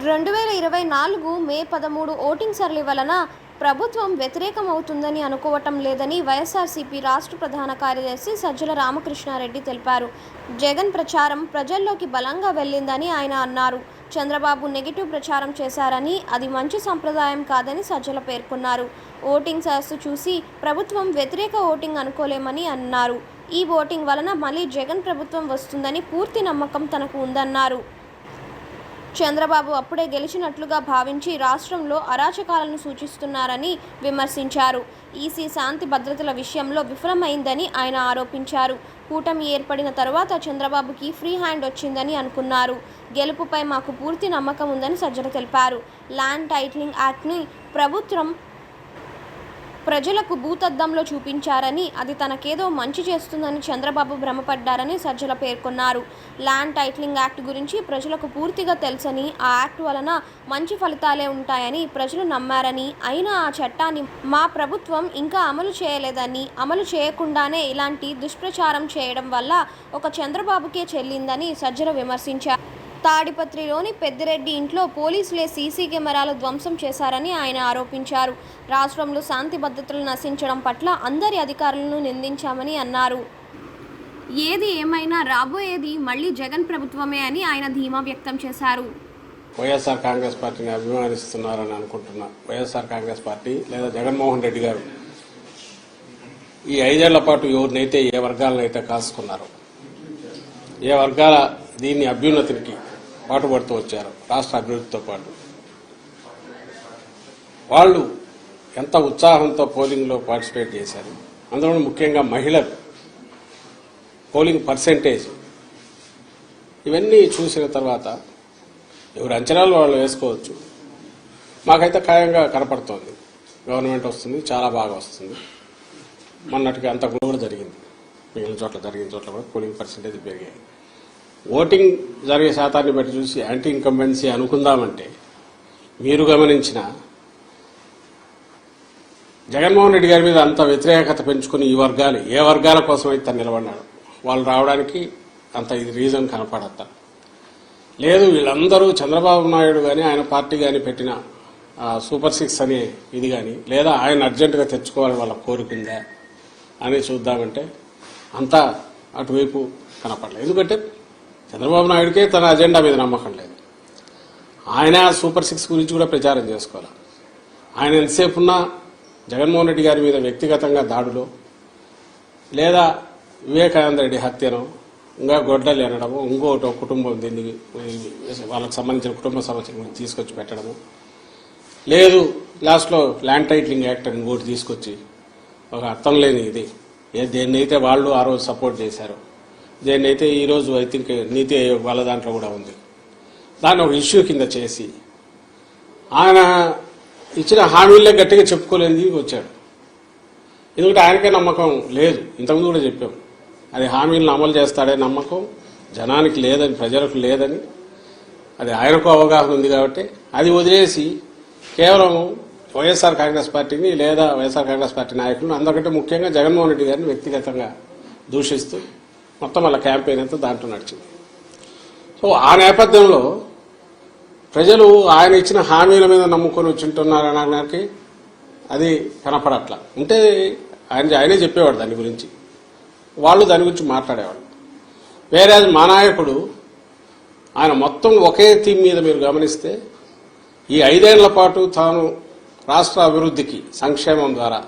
2024 మే 13 voting సరళి వలన ప్రభుత్వం వ్యతిరేకమవుతుందని అనుకోవటం లేదని వైఎస్ఆర్సీపీ రాష్ట్ర ప్రధాన కార్యదర్శి సజ్జల రామకృష్ణారెడ్డి తెలిపారు. జగన్ ప్రచారం ప్రజల్లోకి బలంగా వెళ్ళిందని ఆయన అన్నారు. చంద్రబాబు నెగిటివ్ ప్రచారం చేశారని, అది మంచి సంప్రదాయం కాదని సజ్జల పేర్కొన్నారు. ఓటింగ్ సరస్సు చూసి ప్రభుత్వం వ్యతిరేక ఓటింగ్ అనుకోలేమని అన్నారు. ఈ ఓటింగ్ వలన మళ్ళీ జగన్ ప్రభుత్వం వస్తుందని పూర్తి నమ్మకం తనకు ఉందన్నారు. చంద్రబాబు అప్పుడే గెలిచినట్లుగా భావించి రాష్ట్రంలో అరాచకాలను సూచిస్తున్నారని విమర్శించారు. ఈసీ శాంతి భద్రతల విషయంలో విఫలమైందని ఆయన ఆరోపించారు. కూటమి ఏర్పడిన తర్వాత చంద్రబాబుకి ఫ్రీ హ్యాండ్ వచ్చిందని అనుకున్నారు. గెలుపుపై మాకు పూర్తి నమ్మకం ఉందని సజ్జల తెలిపారు. ల్యాండ్ టైటిలింగ్ యాక్ట్ని ప్రభుత్వం ప్రజలకు భూతద్దంలో చూపించారని, అది తనకేదో మంచి చేస్తుందని చంద్రబాబు భ్రమపడ్డారని సజ్జల పేర్కొన్నారు. ల్యాండ్ టైటిలింగ్ యాక్ట్ గురించి ప్రజలకు పూర్తిగా తెలుసని, ఆ యాక్ట్ వలన మంచి ఫలితాలే ఉంటాయని ప్రజలు నమ్మారని, అయినా ఆ చట్టాన్ని మా ప్రభుత్వం ఇంకా అమలు చేయలేదని, అమలు చేయకుండానే ఇలాంటి దుష్ప్రచారం చేయడం వల్ల ఒక చంద్రబాబుకే చెల్లిందని సజ్జల విమర్శించారు. తాడిపత్రిలోని పెద్దిరెడ్డి ఇంట్లో పోలీసులే సీసీ కెమెరాలు ధ్వంసం చేశారని ఆయన ఆరోపించారు. రాష్ట్రంలో శాంతి భద్రతలు నశించడం పట్ల అందరి అధికారులను నిందించామని అన్నారు. ఏది ఏమైనా రాబోయేది మళ్లీ జగన్ ప్రభుత్వమే అని ఆయన ధీమా వ్యక్తం చేశారు. వైఎస్ఆర్ కాంగ్రెస్ పార్టీని అభిమానిస్తున్నారని అనుకుంటున్నా వైఎస్ఆర్ కాంగ్రెస్ పార్టీ లేదా జగన్మోహన్ రెడ్డి గారు ఈ 5 ఏళ్ల పాటు ఎవరినైతే ఏ వర్గాలనైతే కాసుకున్నారో, ఏ వర్గాల దీన్ని అభ్యున్నతికి పాటుపడుతూ వచ్చారు, రాష్ట్ర అభివృద్ధితో పాటు వాళ్ళు ఎంత ఉత్సాహంతో పోలింగ్లో పార్టిసిపేట్ చేశారు. అందులో ముఖ్యంగా మహిళలు పోలింగ్ పర్సెంటేజ్ ఇవన్నీ చూసిన తర్వాత ఎవరి అంచనాలు వాళ్ళు వేసుకోవచ్చు. మాకైతే ఖాయంగా కనపడుతోంది గవర్నమెంట్ వస్తుంది, చాలా బాగా వస్తుంది. మొన్నటికి అంత కూడా జరిగింది, మిగిలిన చోట్ల జరిగిన చోట్ల కూడా పోలింగ్ పర్సెంటేజ్ పెరిగాయి. ఓటింగ్ జరిగే శాతాన్ని బట్టి చూసి యాంటీ ఇన్కంబెన్సీ అనుకుందామంటే మీరు గమనించిన జగన్మోహన్ రెడ్డి గారి మీద అంత వ్యతిరేకత పెంచుకుని ఈ వర్గాలు ఏ వర్గాల కోసం అయితే నిలబడ్డాడు వాళ్ళు రావడానికి అంత ఇది రీజన్ కనపడతా లేదు. వీళ్ళందరూ చంద్రబాబు నాయుడు కానీ ఆయన పార్టీ కానీ పెట్టిన సూపర్ 6 అనే ఇది కానీ లేదా ఆయన అర్జెంటుగా తెచ్చుకోవాలని వాళ్ళ కోరుకుందా అని చూద్దామంటే అంతా అటువైపు కనపడలేదు. ఎందుకంటే చంద్రబాబు నాయుడికే తన అజెండా మీద నమ్మకం లేదు. ఆయన సూపర్ 6 గురించి కూడా ప్రచారం చేసుకోవాలి. ఆయన ఎంతసేపు ఉన్నా జగన్మోహన్ రెడ్డి గారి మీద వ్యక్తిగతంగా దాడులు లేదా వివేకానంద రెడ్డి హత్యను, ఇంకా గొడ్డలు అనడము, ఇంకోటి కుటుంబం దీన్ని వాళ్ళకి సంబంధించిన కుటుంబ సమస్యలు తీసుకొచ్చి పెట్టడము, లేదు లాస్ట్లో ల్యాండ్ టైటిలింగ్ యాక్ట్ అని ఇంకోటి తీసుకొచ్చి ఒక అర్థం లేని ఇది దేన్నైతే వాళ్ళు ఆ రోజు సపోర్ట్ చేశారు, దేన్నైతే ఈరోజు ఐ థింక్ నీతి ఆయోగ్ వాళ్ళ దాంట్లో కూడా ఉంది, దాన్ని ఒక ఇష్యూ కింద చేసి ఆయన ఇచ్చిన హామీలే గట్టిగా చెప్పుకోలేని వచ్చాడు. ఎందుకంటే ఆయనకే నమ్మకం లేదు. ఇంతకుముందు కూడా చెప్పాం, అది హామీలను అమలు చేస్తాడే నమ్మకం జనానికి లేదని, ప్రజలకు లేదని. అది ఆయనకు అవగాహన ఉంది కాబట్టి అది వదిలేసి కేవలం వైఎస్ఆర్ కాంగ్రెస్ పార్టీని లేదా వైఎస్ఆర్ కాంగ్రెస్ పార్టీ నాయకులను, అందరికంటే ముఖ్యంగా జగన్మోహన్ రెడ్డి గారిని వ్యక్తిగతంగా దూషిస్తూ మొత్తం వాళ్ళ క్యాంపెయిన్ అంతా దాంట్లో నడిచింది. సో ఆ నేపథ్యంలో ప్రజలు ఆయన ఇచ్చిన హామీల మీద నమ్ముకొని వచ్చింటున్నారనడానికి అది కనపడట్లా. ఉంటే ఆయనే చెప్పేవాడు దాని గురించి, వాళ్ళు దాని గురించి మాట్లాడేవాడు. వేరే మా నాయకుడు ఆయన మొత్తం ఒకే థీమ్ మీద మీరు గమనిస్తే ఈ 5 ఏళ్ల పాటు తాను రాష్ట్ర అభివృద్ధికి సంక్షేమం ద్వారా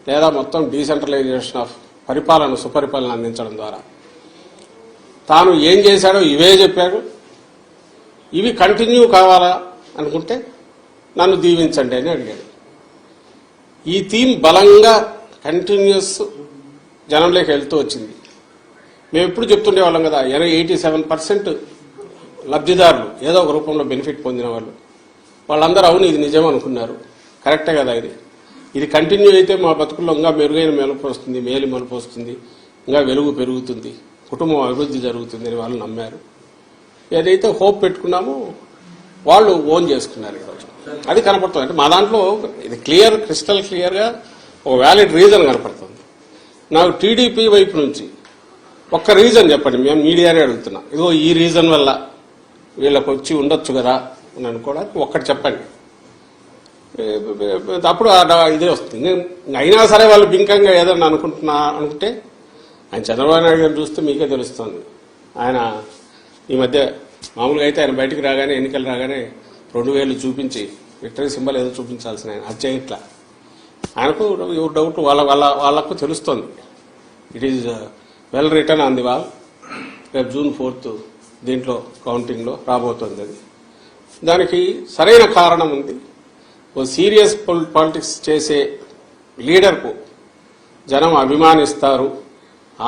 లేదా మొత్తం డీసెంట్రలైజేషన్ ఆఫ్ పరిపాలన, సుపరిపాలన అందించడం ద్వారా తాను ఏం చేశాడో ఇవే చెప్పాడు. ఇవి కంటిన్యూ కావాలా అనుకుంటే నన్ను దీవించండి అని అడిగాడు. ఈ థీమ్ బలంగా కంటిన్యూస్ జనంలోకి వెళ్తూ వచ్చింది. మేము ఎప్పుడు చెప్తుండే వాళ్ళం కదా, 87% లబ్ధిదారులు ఏదో ఒక రూపంలో బెనిఫిట్ పొందిన వాళ్ళందరూ అవును ఇది నిజం అనుకున్నారు. కరెక్టే కదా, ఇది కంటిన్యూ అయితే మా బతుకుల్లో ఇంకా మెరుగైన మెలుపు వస్తుంది, మేలు మలుపు వస్తుంది, ఇంకా వెలుగు పెరుగుతుంది, కుటుంబం అభివృద్ధి జరుగుతుంది అని వాళ్ళు నమ్మారు. ఏదైతే హోప్ పెట్టుకున్నామో వాళ్ళు ఓన్ చేసుకున్నారు. ఈరోజు అది కనపడుతుంది. అంటే మా దాంట్లో ఇది క్రిస్టల్ క్లియర్గా ఒక వ్యాలిడ్ రీజన్ కనపడుతుంది. నాకు టీడీపీ వైపు నుంచి ఒక్క రీజన్ చెప్పండి, మేము మీడియానే అడుగుతున్నాం. ఇదిగో ఈ రీజన్ వల్ల వీళ్ళకి వచ్చి ఉండొచ్చు కదా అని అనుకోవడానికి ఒక్కటి చెప్పండి, అప్పుడు ఇదే వస్తుంది. అయినా సరే వాళ్ళు బింకంగా ఏదన్నా అనుకుంటే ఆయన చంద్రబాబు నాయుడు గారిని చూస్తే మీకే తెలుస్తుంది. ఆయన ఈ మధ్య మామూలుగా అయితే ఆయన బయటికి రాగానే ఎన్నికలు రాగానే 2000 చూపించి విక్టరీ సింబల్ ఏదో చూపించాల్సిన ఆయన అది చేయట్లా. ఆయనకు డౌట్ వాళ్ళకు తెలుస్తుంది. It is well return on the wall. రేపు June 4th దీంట్లో కౌంటింగ్లో రాబోతుంది. అది దానికి సరైన కారణం ఉంది. ఓ సీరియస్ పాలిటిక్స్ చేసే లీడర్కు జనం అభిమానిస్తారు,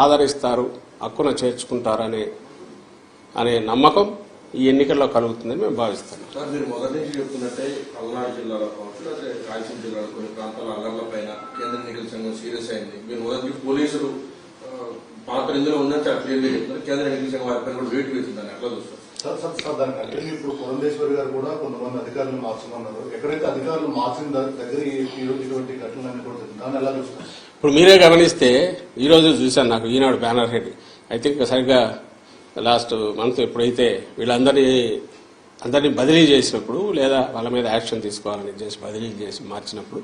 ఆదరిస్తారు, హక్కున చేర్చుకుంటారనే నమ్మకం ఈ ఎన్నికల్లో కలుగుతుందని మేము భావిస్తున్నాం. సార్, మీరు మొదటి నుంచి చెప్తున్నట్టే పల్నాడు జిల్లాలో కావచ్చు, లేకపోతే రాయలసీమ జిల్లాలో కొన్ని ప్రాంతాల అల్లర్ల పైన కేంద్ర ఎన్నికల సంఘం సీరియస్ అయింది. మీరు మొదటి పోలీసులు పాత్ర ఇందులో ఉందని చాలా క్లియర్గా చెప్తున్నారు. కేంద్ర ఎన్నికల సంఘం వారి పైన కూడా వెయిట్ వేసిందని ఎట్లా చూస్తారు? సార్, దానికంటే ఇప్పుడు పురంధేశ్వరి గారు కూడా కొంతమంది అధికారులు మార్చమన్నారు. ఎక్కడైతే అధికారులు మార్చిన దగ్గర ఇటువంటి ఘటనలన్నీ కూడా దాన్ని ఎలా చూస్తారు? ఇప్పుడు మీరే గమనిస్తే ఈరోజు చూశాను, నాకు ఈనాడు బ్యానర్ హెడ్ ఐ థింక్ సరిగ్గా లాస్ట్ మంత్ ఎప్పుడైతే వీళ్ళందరినీ బదిలీ చేసినప్పుడు లేదా వాళ్ళ మీద యాక్షన్ తీసుకోవాలని చేసి బదిలీ చేసి మార్చినప్పుడు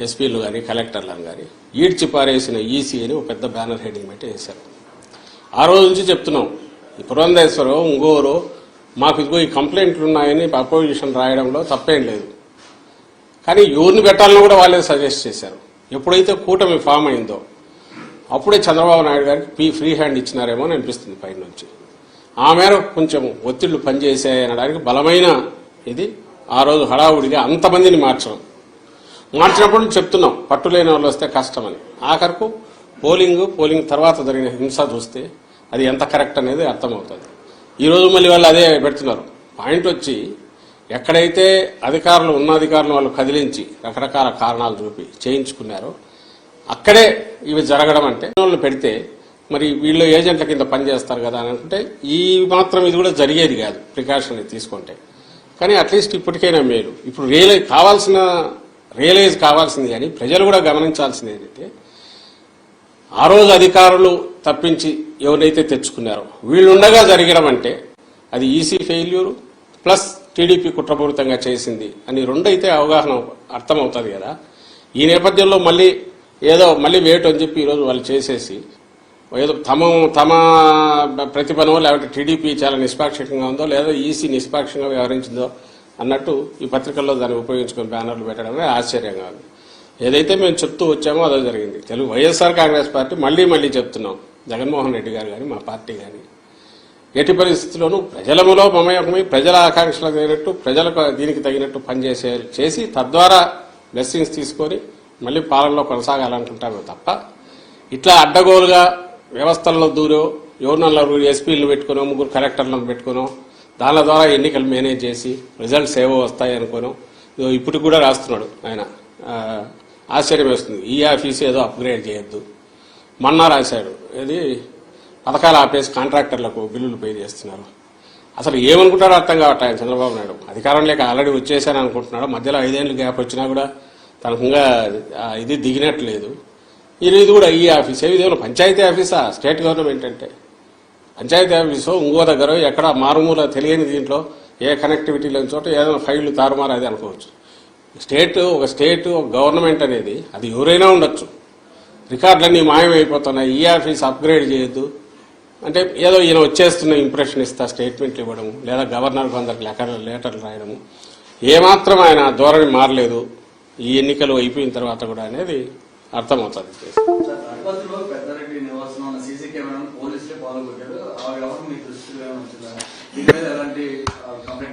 ఎస్పీలు కానీ కలెక్టర్లను కానీ ఈడ్చి పారేసిన ఈసీ అని ఒక పెద్ద బ్యానర్ హెడ్డింగ్ పెట్టి వేశారు. ఆ రోజు నుంచి చెప్తున్నాం, ఈ పురంధేశ్వరం ఇంకోరు మాకు ఇదిగో ఈ కంప్లైంట్లు ఉన్నాయని అపోజిషన్ రాయడంలో తప్పేం లేదు. కానీ ఎవరిని పెట్టాలని కూడా వాళ్ళే సజెస్ట్ చేశారు. ఎప్పుడైతే కూటమి ఫామ్ అయిందో అప్పుడే చంద్రబాబు నాయుడు గారికి ఫ్రీ హ్యాండ్ ఇచ్చినారేమో అని అనిపిస్తుంది పైన నుంచి. ఆ మేర కొంచెం ఒత్తిళ్లు పనిచేసాయనడానికి బలమైన ఇది ఆ రోజు హడావుడిగా అంతమందిని మార్చినప్పుడు చెప్తున్నాం పట్టులేని వాళ్ళు వస్తే కష్టమని. ఆఖరకు పోలింగ్ తర్వాత జరిగిన హింస చూస్తే అది ఎంత కరెక్ట్ అనేది అర్థమవుతుంది. ఈరోజు మళ్ళీ వాళ్ళు అదే పెడుతున్నారు. పాయింట్ వచ్చి ఎక్కడైతే అధికారులు ఉన్న అధికారులను వాళ్ళు కదిలించి రకరకాల కారణాలు చూపి చేయించుకున్నారో అక్కడే ఇవి జరగడం అంటే వాళ్ళు పెడితే మరి వీళ్ళు ఏజెంట్ల కింద పనిచేస్తారు కదా అని అనుకుంటే ఈ మాత్రం ఇది కూడా జరిగేది కాదు ప్రికాషన్ తీసుకుంటే. కానీ అట్లీస్ట్ ఇప్పటికైనా మేలు. ఇప్పుడు రియలైజ్ కావాల్సింది కానీ ప్రజలు కూడా గమనించాల్సింది ఏంటంటే ఆ రోజు అధికారులు తప్పించి ఎవరైతే తెచ్చుకున్నారో వీళ్ళుండగా జరగడం అంటే అది ఈసీ ఫెయిల్యూర్ ప్లస్ టీడీపీ కుట్రపూరితంగా చేసింది అని రెండైతే అవగాహన అర్థమవుతుంది కదా. ఈ నేపథ్యంలో మళ్ళీ వేటు అని చెప్పి ఈరోజు వాళ్ళు చేసేసి ఏదో తమ ప్రతిభనో లేకపోతే టీడీపీ చాలా నిష్పాక్షికంగా ఉందో లేదా ఈసీ నిష్పాక్షంగా వ్యవహరించిందో అన్నట్టు ఈ పత్రికల్లో దాన్ని ఉపయోగించుకుని బ్యానర్లు పెట్టడమే ఆశ్చర్యంగా ఉంది. ఏదైతే మేము చెప్తూ వచ్చామో అదే జరిగింది. వైఎస్ఆర్ కాంగ్రెస్ పార్టీ మళ్లీ చెప్తున్నాం, జగన్మోహన్ రెడ్డి గారు కానీ మా పార్టీ కానీ ఎట్టి పరిస్థితుల్లోనూ ప్రజలములో మమేకమై ప్రజల ఆకాంక్షలకు తగినట్టు ప్రజలకు దీనికి తగినట్టు చేసి తద్వారా బ్లెస్సింగ్స్ తీసుకొని మళ్ళీ పాలనలో కొనసాగాలనుకుంటామే తప్ప ఇట్లా అడ్డగోలుగా వ్యవస్థల్లో దూరో ఎవరినో ఎస్పీలను పెట్టుకునో 3 కలెక్టర్లను పెట్టుకునో దాని ద్వారా ఎన్నికలు మేనేజ్ చేసి రిజల్ట్స్ ఏవో వస్తాయి అనుకోను ఇప్పటికి కూడా రాస్తున్నాడు ఆయన. ఆశ్చర్యం వేస్తుంది. ఈ ఆఫీస్ ఏదో అప్గ్రేడ్ చేయొద్దు మొన్న రాశాడు. ఇది పథకాలు ఆపేసి కాంట్రాక్టర్లకు బిల్లులు పే చేస్తున్నారు. అసలు ఏమనుకుంటాడో అర్థం కావట్లేదు ఆయన చంద్రబాబు నాయుడు. అధికారం లేక ఆల్రెడీ వచ్చేసాను అనుకుంటున్నాడు. మధ్యలో 5 ఏళ్ళు గ్యాప్ వచ్చినా కూడా తనకంగా ఇది దిగినట్లేదు. ఇది కూడా ఈ ఆఫీస్ ఇదేమో పంచాయతీ ఆఫీసా? స్టేట్ గవర్నమెంట్ అంటే పంచాయతీ ఆఫీసు ఇంకో దగ్గర ఎక్కడ మారుమూల తెలియని దీంట్లో ఏ కనెక్టివిటీ లేని చోట ఏదైనా ఫైళ్లు తారుమారు అది అనుకోవచ్చు. ఒక స్టేట్ ఒక గవర్నమెంట్ అనేది అది ఎవరైనా ఉండొచ్చు. రికార్డులన్నీ మాయమైపోతున్నాయి. ఈ ఆఫీస్ అప్గ్రేడ్ చేయొద్దు అంటే ఏదో ఈయన వచ్చేస్తున్న ఇంప్రెషన్ ఇస్తా స్టేట్మెంట్లు ఇవ్వడము లేదా గవర్నర్కు అందరికి లెటర్లు రాయడము. ఏమాత్రం ఆయన ధోరణి మారలేదు ఈ ఎన్నికలు అయిపోయిన తర్వాత కూడా అనేది అర్థమవుతుంది.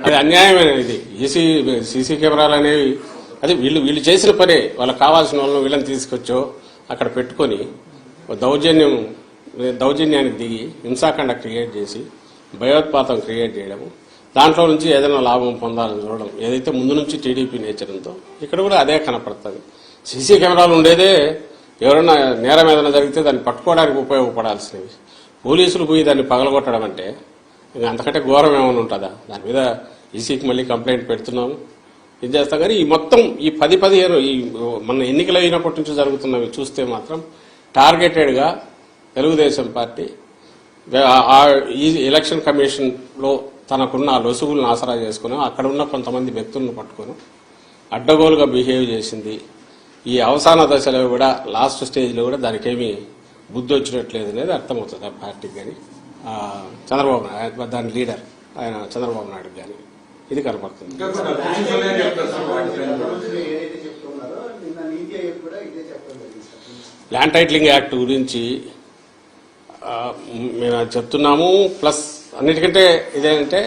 అది అన్యాయమైన ఇది. సీసీ కెమెరాలు అనేవి అది వీళ్ళు చేసిన పనే. వాళ్ళకి కావాల్సిన వాళ్ళని వీళ్ళని తీసుకొచ్చో అక్కడ పెట్టుకొని దౌర్జన్యానికి దిగి హింసాకాండ క్రియేట్ చేసి భయోత్పాతం క్రియేట్ చేయడము, దాంట్లో నుంచి ఏదైనా లాభం పొందాలని చూడడం ఏదైతే ముందు నుంచి టీడీపీ నేచర్ ఉందో ఇక్కడ కూడా అదే కనపడుతుంది. సీసీ కెమెరాలు ఉండేదే ఎవరైనా నేరం ఏదైనా జరిగితే దాన్ని పట్టుకోవడానికి ఉపయోగపడాల్సినవి. పోలీసులు పోయి దాన్ని పగలగొట్టడం అంటే ఇంకా అంతకంటే ఘోరం ఏమైనా ఉంటుందా? దాని మీద ఈసీకి మళ్ళీ కంప్లైంట్ పెడుతున్నాము, ఇది చేస్తాం. కానీ ఈ మొత్తం ఈ 10-15 ఈ మన ఎన్నికలు అయినప్పటి నుంచి జరుగుతున్నవి చూస్తే మాత్రం టార్గెటెడ్గా తెలుగుదేశం పార్టీ ఈ ఎలక్షన్ కమిషన్లో తనకున్న లొసుగులను ఆసరా చేసుకుని అక్కడ ఉన్న కొంతమంది వ్యక్తులను పట్టుకొని అడ్డగోలుగా బిహేవ్ చేసింది. ఈ అవసాన దశలో కూడా లాస్ట్ స్టేజ్లో కూడా దానికేమీ బుద్ధి వచ్చినట్లేదు అనేది అర్థమవుతుంది ఆ పార్టీకి కానీ చంద్రబాబు నాయుడు దాని లీడర్ ఆయన చంద్రబాబు నాయుడు కానీ ఇది కనపడుతుంది. ల్యాండ్ టైటిలింగ్ యాక్ట్ గురించి మేము చెప్తున్నాము. ప్లస్ అన్నిటికంటే ఇదేంటే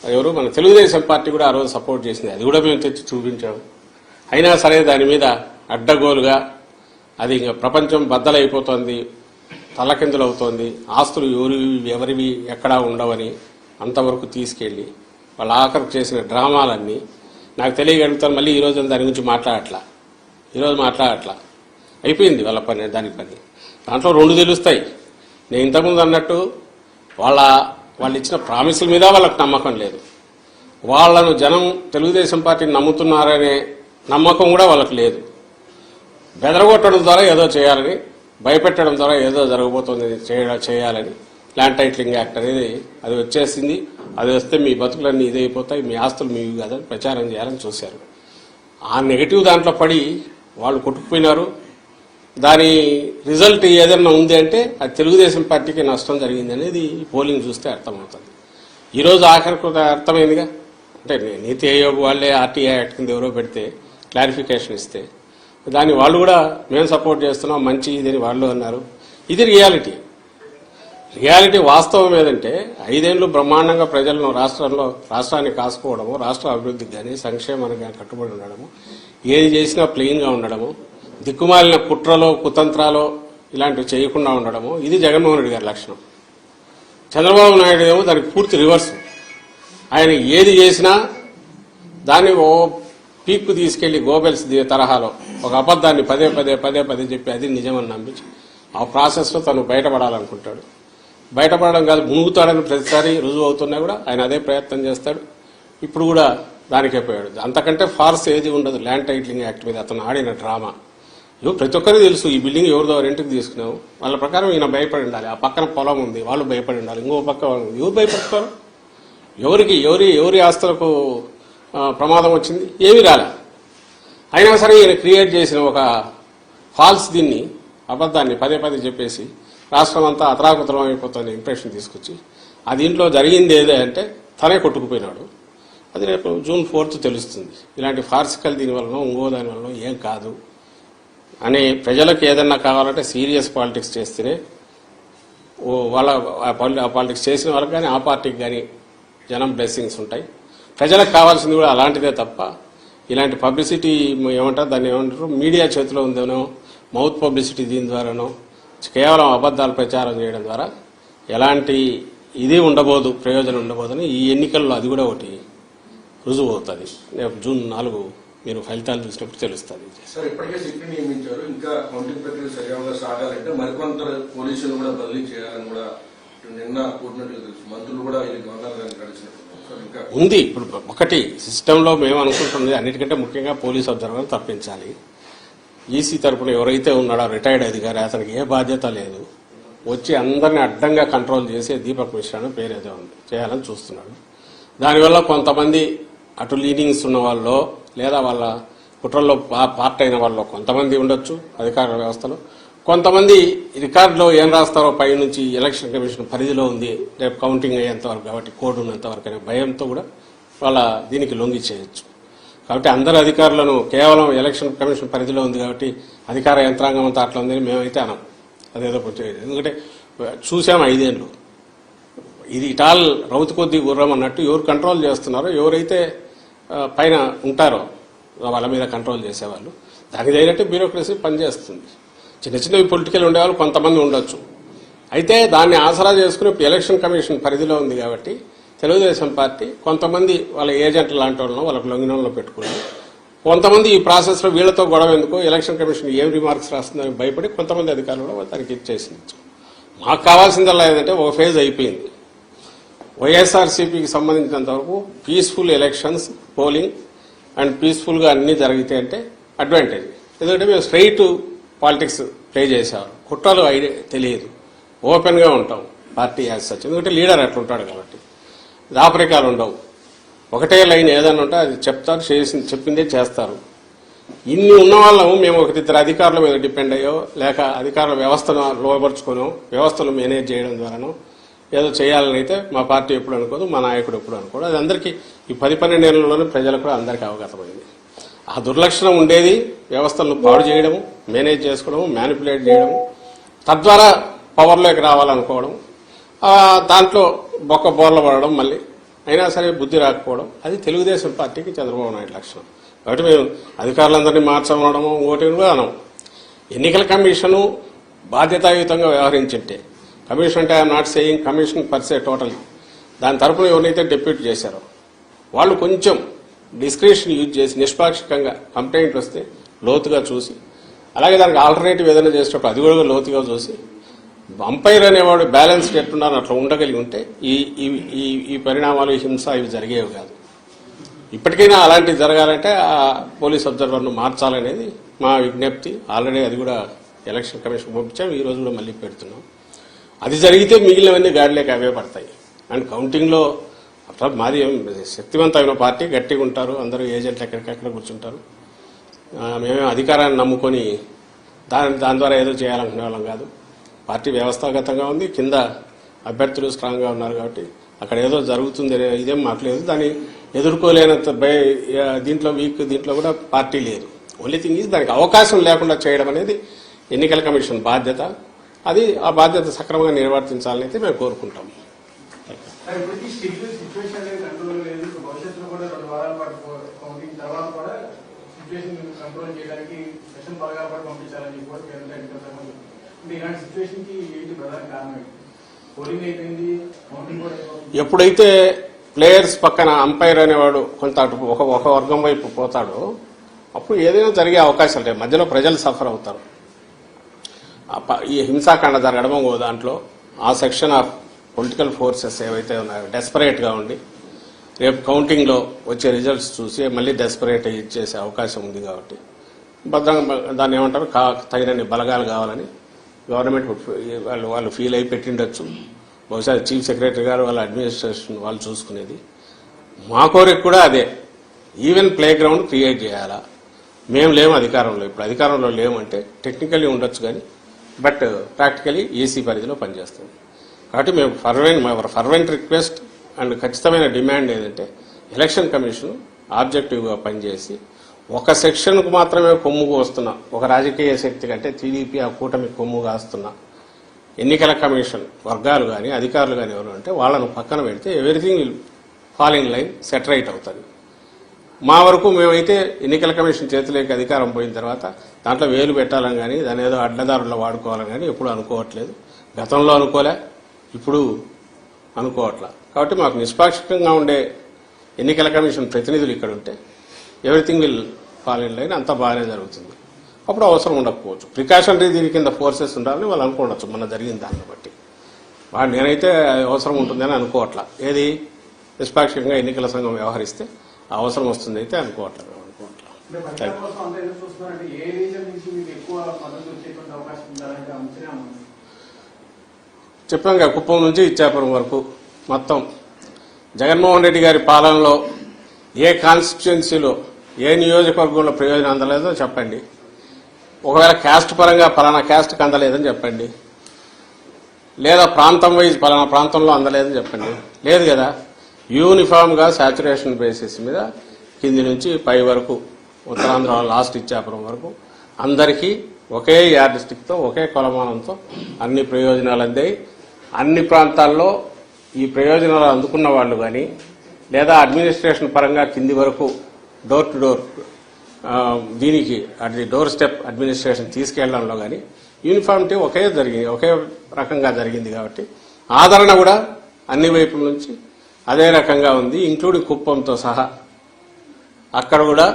ఎవరు మన తెలుగుదేశం పార్టీ కూడా ఆ రోజు సపోర్ట్ చేసింది. అది కూడా మేము తెచ్చి చూపించాము. అయినా సరే దాని మీద అడ్డగోలుగా అది ఇంకా ప్రపంచం బద్దలైపోతుంది, తలకిందులు అవుతోంది, ఆస్తులు ఎవరివి ఎక్కడా ఉండవని అంతవరకు తీసుకెళ్లి వాళ్ళ ఆఖరికి చేసిన డ్రామాలన్నీ నాకు తెలియగలుగుతాను. మళ్ళీ ఈరోజు దాని గురించి మాట్లాడట్లా అయిపోయింది వాళ్ళ పని. దాని పని దాంట్లో రెండు తెలుస్తాయి. నేను ఇంతకుముందు అన్నట్టు వాళ్ళు ఇచ్చిన ప్రామిసుల మీద వాళ్ళకు నమ్మకం లేదు. వాళ్లను జనం తెలుగుదేశం పార్టీని నమ్ముతున్నారనే నమ్మకం కూడా వాళ్ళకు లేదు. బెదరగొట్టడం ద్వారా ఏదో చేయాలని, భయపెట్టడం ద్వారా ఏదో జరగబోతుంది చేయాలని ల్యాండ్ టైటిలింగ్ యాక్ట్ అనేది అది వచ్చేసింది. అది వస్తే మీ బతుకులన్నీ ఇదైపోతాయి, మీ ఆస్తులు మీవి కాదని ప్రచారం చేయాలని చూశారు. ఆ నెగటివ్ దాంట్లో పడి వాళ్ళు కొట్టుకుపోయినారు. దాని రిజల్ట్ ఏదైనా ఉంది అంటే అది తెలుగుదేశం పార్టీకి నష్టం జరిగింది అనేది పోలింగ్ చూస్తే అర్థమవుతుంది. ఈరోజు ఆఖరికి అర్థమైందిగా. అంటే నీతి ఆయోగ్ వాళ్ళే ఆర్టీఐ యాక్ట్ కింద ఎవరో పెడితే క్లారిఫికేషన్ ఇస్తే దాన్ని వాళ్ళు కూడా మేము సపోర్ట్ చేస్తున్నాం, మంచి ఇదని వాళ్ళు అన్నారు. ఇది రియాలిటీ వాస్తవం ఏదంటే 5 ఏళ్లు బ్రహ్మాండంగా ప్రజలను రాష్ట్రాన్ని కాసుకోవడము, రాష్ట్ర అభివృద్ధికి కానీ సంక్షేమానికి కానీ కట్టుబడి ఉండడము, ఏది చేసినా ప్లెయిన్గా ఉండడము, దిక్కుమాలిన కుట్రలో కుతంత్రాలో ఇలాంటివి చేయకుండా ఉండడము, ఇది జగన్మోహన్ రెడ్డి గారి లక్షణం. చంద్రబాబు నాయుడు ఏమో దానికి పూర్తి రివర్స్. ఆయన ఏది చేసినా దాన్ని ఓ పీక్కు తీసుకెళ్లి గోబెల్స్ తరహాలో ఒక అబద్ధాన్ని పదే చెప్పి అది నిజమని నమ్మించి ఆ ప్రాసెస్లో తను బయటపడాలనుకుంటాడు. బయటపడడం కాదు, మునుగుతాడని ప్రతిసారి రుజువు అవుతున్నా కూడా ఆయన అదే ప్రయత్నం చేస్తాడు. ఇప్పుడు కూడా దానికే పోయాడు. అంతకంటే ఫార్స్ ఏది ఉండదు ల్యాండ్ టైటిలింగ్ యాక్ట్ మీద అతను ఆడిన డ్రామా. ప్రతి ఒక్కరికి తెలుసు ఈ బిల్డింగ్ ఎవరిదో రెంట్కి తీసుకున్నావు, వాళ్ళ ప్రకారం ఈయన భయపడి ఉండాలి. ఆ పక్కన పొలం ఉంది, వాళ్ళు భయపడి ఉండాలి. ఇంకో పక్క ఎవరు భయపడతారు? ఎవరి ఆస్తులకు ప్రమాదం వచ్చింది? ఏమీ రాలే. అయినా సరే ఈయన క్రియేట్ చేసిన ఒక ఫాల్స్ దీన్ని అబద్ధాన్ని పదే చెప్పేసి రాష్ట్రం అంతా అతరాకుతలం అయిపోతున్న ఇంప్రెషన్ తీసుకొచ్చి ఆ దీంట్లో జరిగింది ఏదే అంటే తనే కొట్టుకుపోయినాడు. అది రేపు June 4th తెలుస్తుంది. ఇలాంటి ఫార్సికల్ దీనివల్ల ఇంకో దానివల్ల ఏం కాదు అని ప్రజలకు ఏదన్నా కావాలంటే సీరియస్ పాలిటిక్స్ చేస్తేనే వాళ్ళ పాలిటిక్స్ చేసిన వాళ్ళకి కానీ ఆ పార్టీకి కానీ జనం బ్లెస్సింగ్స్ ఉంటాయి. ప్రజలకు కావాల్సింది కూడా అలాంటిదే తప్ప ఇలాంటి పబ్లిసిటీ దాన్ని ఏమంటారు మీడియా చేతిలో ఉందనో మౌత్ పబ్లిసిటీ దీని ద్వారానో కేవలం అబద్ధాలు ప్రచారం చేయడం ద్వారా ఎలాంటి ఇది ఉండబోదు, ప్రయోజనం ఉండబోదని ఈ ఎన్నికల్లో అది కూడా ఒకటి రుజువు అవుతుంది. రేపు June 4 మీరు ఫలితాలు చూసినప్పుడు తెలుస్తుంది. సార్ ఇప్పటికే సిట్ని నియమించారు, ఇంకా కౌంటింగ్ ప్రక్రియ సరిగ్గా సాగాలంటే మరికొంత పోలీసులు కూడా బదిలీ చేయాలని కూడా నిన్న కూడినట్లు తెలుసు. మంత్రులు కూడా ఇది గవర్నర్ గారిని కలిసినట్టు ఉంది. ఇప్పుడు ఒకటి సిస్టంలో మేము అనుకుంటున్నది అన్నిటికంటే ముఖ్యంగా పోలీస్ అబ్జర్వర్ తప్పించాలి. ఈసీ తరఫున ఎవరైతే ఉన్నాడో రిటైర్డ్ అధికారి అతనికి ఏ బాధ్యత లేదు, వచ్చి అందరినీ అడ్డంగా కంట్రోల్ చేసి దీపక్ మిశ్రా పేరు ఏదో ఉంది చేయాలని చూస్తున్నాడు. దానివల్ల కొంతమంది అటు లీనింగ్స్ ఉన్న వాళ్ళు లేదా వాళ్ళ కుట్రల్లో పార్ట్ అయిన వాళ్ళు కొంతమంది ఉండొచ్చు అధికార వ్యవస్థలో, కొంతమంది రికార్డులో ఏం రాస్తారో పై నుంచి ఎలక్షన్ కమిషన్ పరిధిలో ఉంది రేపు కౌంటింగ్ అయ్యేంతవరకు కాబట్టి కోడ్ ఉన్నంతవరకు అనే భయంతో కూడా వాళ్ళ దీనికి లొంగి చేయొచ్చు. కాబట్టి అందరు అధికారులను కేవలం ఎలక్షన్ కమిషన్ పరిధిలో ఉంది కాబట్టి అధికార యంత్రాంగం అంతా అట్లా ఉందని మేమైతే అనం. అదేదో ఎందుకంటే చూసాం 5 ఏళ్ళు ఇది ఇటాల్ రౌతు కొద్దీ గుర్రం అన్నట్టు ఎవరు కంట్రోల్ చేస్తున్నారో ఎవరైతే పైన ఉంటారో వాళ్ళ మీద కంట్రోల్ చేసేవాళ్ళు దానికి తగినట్టు బ్యూరోక్రసీ పనిచేస్తుంది. చిన్నవి పొలిటికల్ ఉండేవాళ్ళు కొంతమంది ఉండొచ్చు. అయితే దాన్ని ఆసరా చేసుకుని ఎలక్షన్ కమిషన్ పరిధిలో ఉంది కాబట్టి తెలుగుదేశం పార్టీ కొంతమంది వాళ్ళ ఏజెంట్ లాంటి వాళ్ళను వాళ్ళకు లొంగినంలో పెట్టుకుని కొంతమంది ఈ ప్రాసెస్లో వీళ్లతో గొడవ ఎందుకు ఎలక్షన్ కమిషన్ ఏం రిమార్క్స్ రాస్తుందని భయపడి కొంతమంది అధికారులు దానికి ఇచ్చేసింది. మాకు కావాల్సిందల్లా ఏంటంటే ఒక ఫేజ్ అయిపోయింది. వైఎస్ఆర్సీపీకి సంబంధించినంత వరకు పీస్ఫుల్ ఎలక్షన్స్ పోలింగ్ అండ్ పీస్ఫుల్గా అన్నీ జరిగితే అంటే అడ్వాంటేజ్. ఎందుకంటే మేము స్ట్రైట్ పాలిటిక్స్ ప్లే చేసేవారు, కుట్రలు తెలియదు, ఓపెన్గా ఉంటాం పార్టీ యాజ్ సచ్. ఎందుకంటే లీడర్ అట్లా ఉంటాడు కాబట్టి దాపరికాలు ఉండవు. ఒకటే లైన్ ఏదన్నా ఉంటే అది చెప్తారు, చెప్పిందే చేస్తారు. ఇన్ని ఉన్న వాళ్ళము మేము ఒకరిద్దరు అధికారుల మీద డిపెండ్ అయ్యో, లేక అధికారుల వ్యవస్థను లోపరుచుకోనో, వ్యవస్థను మేనేజ్ చేయడం ద్వారానో ఏదో చేయాలని అయితే మా పార్టీ ఎప్పుడు అనుకోదు, మా నాయకుడు ఎప్పుడు అనుకోడు. అది అందరికీ ఈ 10-12 ఏళ్లలోనే ప్రజలకు కూడా అందరికీ అవగతమైంది. ఆ దుర్లక్షణం ఉండేది వ్యవస్థలను పాడు చేయడము, మేనేజ్ చేసుకోవడము, మ్యానిపులేట్ చేయడము, తద్వారా పవర్లోకి రావాలనుకోవడం, దాంట్లో బోర్ల పడడం, మళ్ళీ అయినా సరే బుద్ధి రాకపోవడం, అది తెలుగుదేశం పార్టీకి చంద్రబాబు నాయుడు లక్షణం. కాబట్టి మేము అధికారులందరినీ మార్చమనడము, ఓటింగ్ కూడా అనం. ఎన్నికల కమిషను బాధ్యతాయుతంగా వ్యవహరించింటే, కమిషన్ అంటే I'm not saying commission per se total, దాని తరపున ఎవరైతే డెప్యూట్ చేశారో వాళ్ళు కొంచెం డిస్క్రిప్షన్ యూజ్ చేసి నిష్పాక్షికంగా కంప్లైంట్లు వస్తే లోతుగా చూసి, అలాగే దానికి ఆల్టర్నేటివ్ ఏదైనా చేసేటప్పుడు అది కూడా లోతుగా చూసి, అంపైర్ అనేవాడు బ్యాలెన్స్ ఎట్టున్నారు అట్లా ఉండగలిగి ఉంటే ఈ పరిణామాలు, ఈ హింస ఇవి జరిగేవి కాదు. ఇప్పటికైనా అలాంటివి జరగాలంటే ఆ పోలీస్ అబ్జర్వర్ను మార్చాలనేది మా విజ్ఞప్తి. ఆల్రెడీ అది కూడా ఎలక్షన్ కమిషన్ పంపించాం, ఈ రోజు కూడా మళ్ళీ పెడుతున్నాం. అది జరిగితే మిగిలినవన్నీ గాడిలోకి అవే పడతాయి. అండ్ కౌంటింగ్లో అట్లా మాది శక్తివంతమైన పార్టీ, గట్టిగా ఉంటారు, అందరూ ఏజెంట్లు ఎక్కడికెక్కడ కూర్చుంటారు. మేమే అధికారాన్ని నమ్ముకొని దాని ద్వారా ఏదో చేయాలనుకునే వాళ్ళం కాదు. పార్టీ వ్యవస్థాగతంగా ఉంది, కింద అభ్యర్థులు స్ట్రాంగ్గా ఉన్నారు కాబట్టి అక్కడ ఏదో జరుగుతుంది ఇదేం మాకు లేదు. దాన్ని ఎదుర్కోలేనంత దీంట్లో దీంట్లో కూడా పార్టీ లేదు. ఓన్లీ థింగ్ ఈజ్ దానికి అవకాశం లేకుండా చేయడం అనేది ఎన్నికల కమిషన్ బాధ్యత. అది ఆ బాధ్యత సక్రమంగా నిర్వర్తించాలని అయితే మేము కోరుకుంటాం. ఎప్పుడైతే ప్లేయర్స్ పక్కన అంపైర్ అనేవాడు కొంత ఒక వర్గం వైపు పోతాడో అప్పుడు ఏదైనా జరిగే అవకాశాలు ఉంటాయి. మధ్యలో ప్రజలు సఫర్ అవుతారు. ఈ హింసాకాండ జరగడం దాంట్లో ఆ సెక్షన్ ఆఫ్ పొలిటికల్ ఫోర్సెస్ ఏవైతే ఉన్నాయో డెస్పరేట్గా ఉండి రేపు కౌంటింగ్లో వచ్చే రిజల్ట్స్ చూసి మళ్ళీ డెస్పరేట్ ఇచ్చేసే అవకాశం ఉంది. కాబట్టి దాన్ని ఏమంటారు, తగినన్ని బలగాలు కావాలని గవర్నమెంట్ వాళ్ళు ఫీల్ అయి పెట్టిండొచ్చు. బహుశా చీఫ్ సెక్రటరీ గారు వాళ్ళ అడ్మినిస్ట్రేషన్ వాళ్ళు చూసుకునేది. మా కోరిక కూడా అదే, ఈవెన్ ప్లే గ్రౌండ్ క్రియేట్ చేయాలా. మేము లేము అధికారంలో, ఇప్పుడు అధికారంలో లేమంటే టెక్నికల్లీ ఉండొచ్చు కానీ బట్ ప్రాక్టికలీ ఏసీ పరిధిలో పనిచేస్తుంది. కాబట్టి మేము ఫర్వెంట్ రిక్వెస్ట్ అండ్ ఖచ్చితమైన డిమాండ్ ఏంటంటే ఎలక్షన్ కమిషన్ ఆబ్జెక్టివ్గా పనిచేసి ఒక సెక్షన్కు మాత్రమే కొమ్ముగా వస్తున్నా, ఒక రాజకీయ శక్తి కంటే టీడీపీ ఆ కూటమి కొమ్ముగా వస్తున్నా ఎన్నికల కమిషన్ వర్గాలు కానీ అధికారులు కానీ ఎవరు అంటే వాళ్ళను పక్కన పెడితే everything will fall in line, set right అవుతుంది. మా వరకు మేమైతే ఎన్నికల కమిషన్ చేతిలోకి అధికారం పోయిన తర్వాత దాంట్లో వేలు పెట్టాలని కానీ దాని ఏదో అడ్డదారుల్లో వాడుకోవాలని కానీ ఎప్పుడు అనుకోవట్లేదు. గతంలో అనుకోలే, ఇప్పుడు అనుకోవట్లా. కాబట్టి మాకు నిష్పాక్షికంగా ఉండే ఎన్నికల కమిషన్ ప్రతినిధులు ఇక్కడ ఉంటే everything will fall in line, అంతా బాగానే జరుగుతుంది. అప్పుడు అవసరం ఉండకపోవచ్చు, ప్రికాషనరీ దీని కింద ఫోర్సెస్ ఉండాలని వాళ్ళు అనుకోవచ్చు. మన జరిగిన దాన్ని బట్టి నేనైతే అవసరం ఉంటుందని అనుకోవట్లా. ఏది నిష్పాక్షికంగా ఎన్నికల సంఘం వ్యవహరిస్తే అవసరం వస్తుంది అయితే అనుకోవట్లేదు. చెప్పాం కదా, కుప్పం నుంచి ఇచ్చాపురం వరకు మొత్తం జగన్మోహన్ రెడ్డి గారి పాలనలో ఏ కాన్స్టిట్యుయెన్సీలో ఏ నియోజకవర్గంలో ప్రయోజనం అందలేదో చెప్పండి. ఒకవేళ క్యాస్ట్ పరంగా పలానా క్యాస్ట్కి అందలేదని చెప్పండి, లేదా ప్రాంతం వైజ్ పలానా ప్రాంతంలో అందలేదని చెప్పండి. లేదు కదా, యూనిఫామ్గా శాచురేషన్ బేసిస్ మీద కింది నుంచి పై వరకు ఉత్తరాంధ్ర లాస్ట్ ఇచ్చాపురం వరకు అందరికీ ఒకే యార్డ్ స్టిక్తో ఒకే కొలమానంతో అన్ని ప్రయోజనాలు అందాయి. అన్ని ప్రాంతాల్లో ఈ ప్రయోజనాలు అందుకున్న వాళ్ళు కానీ లేదా అడ్మినిస్ట్రేషన్ పరంగా కింది వరకు డోర్ టు డోర్ దీనికి అది డోర్ స్టెప్ అడ్మినిస్ట్రేషన్ తీసుకెళ్లడంలో కానీ యూనిఫామిటీ ఒకే రకంగా జరిగింది. కాబట్టి ఆదరణ కూడా అన్ని వైపుల నుంచి అదే రకంగా ఉంది, ఇంక్లూడింగ్ కుప్పంతో సహా. అక్కడ కూడా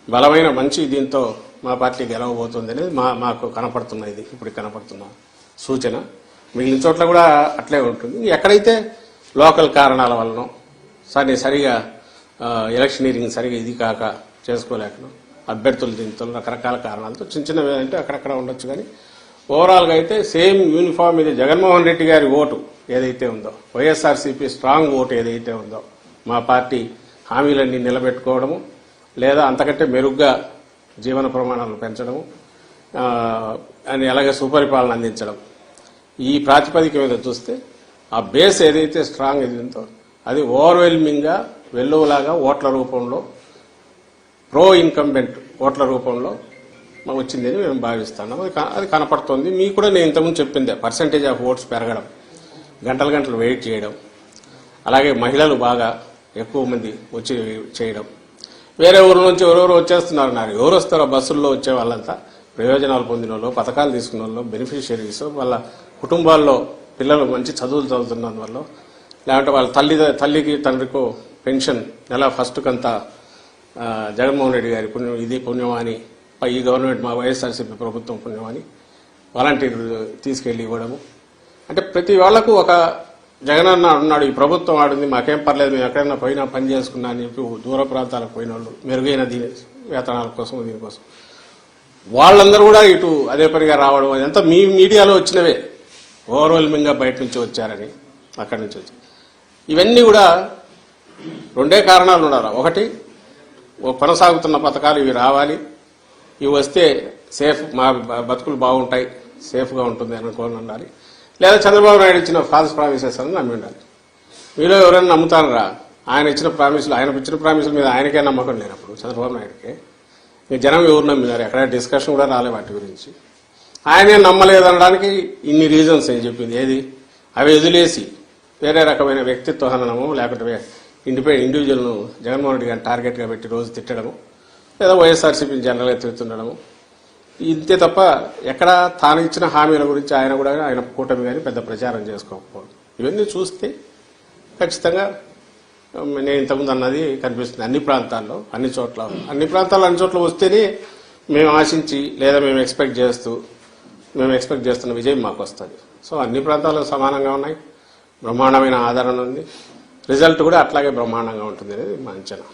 బలమైన మంచి దీంతో మా పార్టీ గెలవబోతుంది అనేది మాకు కనపడుతున్నది, ఇప్పుడు కనపడుతున్న సూచన. మిగిలిన చోట్ల కూడా అట్లే ఉంటుంది. ఎక్కడైతే లోకల్ కారణాల వలన సరిగా ఎలక్షనీరింగ్ సరిగా ఇది కాక చేసుకోలేకను అభ్యర్థులు దీంతో రకరకాల కారణాలతో చిన్న చిన్నవి అంటే అక్కడక్కడ ఉండొచ్చు. కానీ ఓవరాల్గా అయితే సేమ్ యూనిఫామ్ ఇది జగన్మోహన్ రెడ్డి గారి ఓటు ఏదైతే ఉందో, వైఎస్ఆర్సీపీ స్ట్రాంగ్ ఓటు ఏదైతే ఉందో, మా పార్టీ హామీలన్నీ నిలబెట్టుకోవడము లేదా అంతకంటే మెరుగ్గా జీవన ప్రమాణాలను పెంచడము అని అలాగే సుపరిపాలన అందించడం, ఈ ప్రాతిపదిక మీద చూస్తే ఆ బేస్ ఏదైతే స్ట్రాంగ్ ఇది ఉందో అది ఓవర్వెల్మింగ్గా వెల్లువలాగా ఓట్ల రూపంలో ప్రో ఇన్కంబెంట్ ఓట్ల రూపంలో వచ్చిందని మేము భావిస్తున్నాం. అది కనపడుతోంది. మీకు కూడా నేను ఇంతకుముందు చెప్పిందే, పర్సంటేజ్ ఆఫ్ ఓట్స్ పెరగడం, గంటలు గంటలు వెయిట్ చేయడం, అలాగే మహిళలు బాగా ఎక్కువ మంది వచ్చి చేయడం, వేరే ఊరు నుంచి ఎవరెవరు వచ్చేస్తున్నారు, ఎవరు వస్తారో బస్సుల్లో వచ్చే వాళ్ళంతా ప్రయోజనాలు పొందిన వాళ్ళు, పథకాలు తీసుకున్న వాళ్ళు, బెనిఫిషియరీస్, వాళ్ళ కుటుంబాల్లో పిల్లలు మంచి చదువులు చదువుతున్నందువల్ల, లేదంటే వాళ్ళ తల్లికి తండ్రికో పెన్షన్ నెల ఫస్ట్ కంతా జగన్మోహన్ రెడ్డి గారి పుణ్యం, ఇది పుణ్యమాని ఈ గవర్నమెంట్ మా వైఎస్ఆర్సీపీ ప్రభుత్వం పుణ్యమని వాలంటీర్ తీసుకెళ్లి ఇవ్వడము. అంటే ప్రతి వాళ్లకు ఒక జగనన్న ఉన్నాడు, ఈ ప్రభుత్వం ఆడింది, మాకేం పర్లేదు, మేము ఎక్కడైనా పోయినా పని చేసుకున్నా అని చెప్పి దూర ప్రాంతాలకు పోయిన వాళ్ళు మెరుగైన వేతనాల కోసం దీనికోసం వాళ్ళందరూ కూడా ఇటు అదే పనిగా రావడం, అదంతా మీ మీడియాలో వచ్చినవే, ఓవర్వెల్మింగ్గా బయట నుంచి వచ్చారని అక్కడి నుంచి వచ్చి ఇవన్నీ కూడా రెండే కారణాలు ఉండాలి. ఒకటి, కొనసాగుతున్న పథకాలు ఇవి రావాలి, ఇవి వస్తే సేఫ్, మా బతుకులు బాగుంటాయి, సేఫ్గా ఉంటుంది అనుకోని ఉండాలి. లేదా చంద్రబాబు నాయుడు ఇచ్చిన ఫాల్స్ ప్రామిసెస్ అని నమ్మి ఉండాలి. మీలో ఎవరైనా నమ్ముతారా? ఆయన ఇచ్చిన ప్రామిసులు, ఆయన ఇచ్చిన ప్రామిసుల మీద ఆయనకే నమ్మకం లేనప్పుడు చంద్రబాబు నాయుడుకే జనం ఎవరు నమ్మినారు? ఎక్కడ డిస్కషన్ కూడా రాలే వాటి గురించి. ఆయనే నమ్మలేదనడానికి ఇన్ని రీజన్స్ అని చెప్పింది. ఏది? అవి వదిలేసి వేరే రకమైన వ్యక్తిత్వ హననము, లేకపోతే ఇండివిజువల్ను జగన్మోహన్ రెడ్డి గారిని టార్గెట్గా పెట్టి రోజు తిట్టడము, లేదా వైఎస్ఆర్సీపీని జనరల్గా తిరుగుతుండడము, ఇంతే తప్ప ఎక్కడ తాను ఇచ్చిన హామీల గురించి ఆయన కూడా ఆయన కూటమి కానీ పెద్ద ప్రచారం చేసుకోకపోవడం, ఇవన్నీ చూస్తే ఖచ్చితంగా నేను ఇంతకుముందు అన్నది కనిపిస్తుంది. అన్ని ప్రాంతాల్లో అన్ని చోట్ల వస్తేనే మేము ఆశించి లేదా మేము ఎక్స్పెక్ట్ చేస్తున్న విజయం మాకు వస్తుంది. సో అన్ని ప్రాంతాల్లో సమానంగా ఉన్నాయి, బ్రహ్మాండమైన ఆదరణ ఉంది, రిజల్ట్ కూడా అట్లాగే బ్రహ్మాండంగా ఉంటుంది అనేది మా అంచనా.